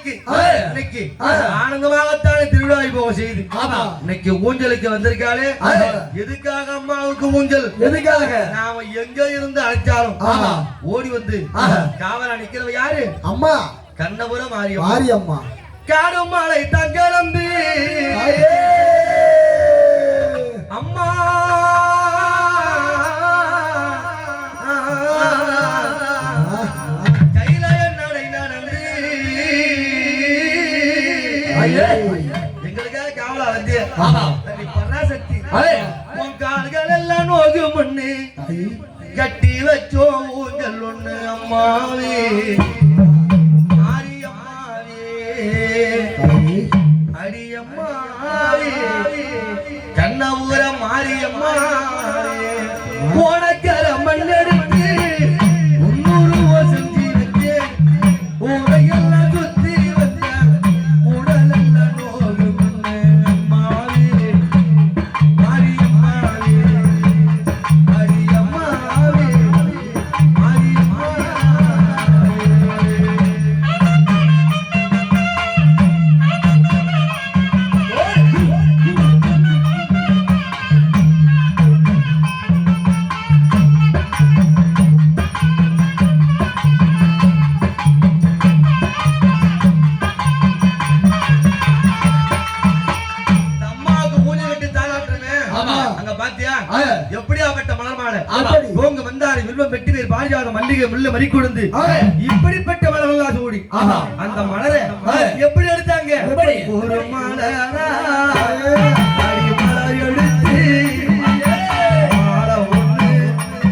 அம்மாவுக்கு இன்னைக்கு ஆனந்தமாகத்தானே திருவிழா போக செய்து இன்னைக்கு ஊஞ்சலுக்கு வந்திருக்காளே எதுக்காக அம்மாவுக்கு ஊஞ்சல் எதுக்காக நாம எங்க இருந்து அழைச்சாலும் ஓடி வந்து காவலா நிக்கிறவ யாரு அம்மா கண்ணபுரம் மாரியம்மா காடும் மலை தங்கலம்பி அம்மா எங்களுக்காக காவலா வந்து பராசக்தி உன் கால்கள் எல்லாம் நோகு மண்ணு கட்டி வச்சோ ஊஞ்சல் ஒண்ணு அம்மாவே அடியம்மாவே கண்ணபுர மாரியம்மா உனக்கர மண்ணெடுத்து 300 வருஷம் ஜீவித்து ஊரையெல்லாம் சுத்தி வந்த உடலெல்லாம் நோகு அம்மாவே மாரியம்மாவே அடியம்மாவே எப்படியாப்பட்ட மலர்மாலை கோங்க மந்தாரி வில்வம் வெட்டி வேர் பாரிஜாத மல்லிகை முல்லை மறிக்கொழுந்து இப்படிப்பட்ட மலர்கள் ஓடி அந்த மலரை எப்படி எடுத்தாங்க ஒரு மலரா மலர் எடுத்து மாலை ஒண்ணு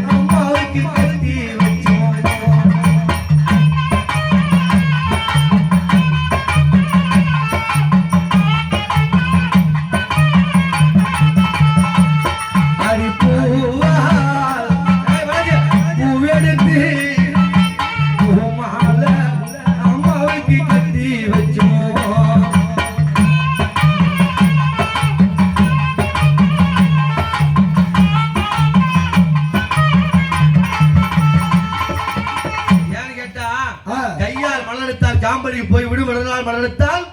அம்மாவுக்கு கட்டி வச்சோம் கையால் மலர்த்தால் சாம்பரி போய் விடுவதால் மலர்த்தால்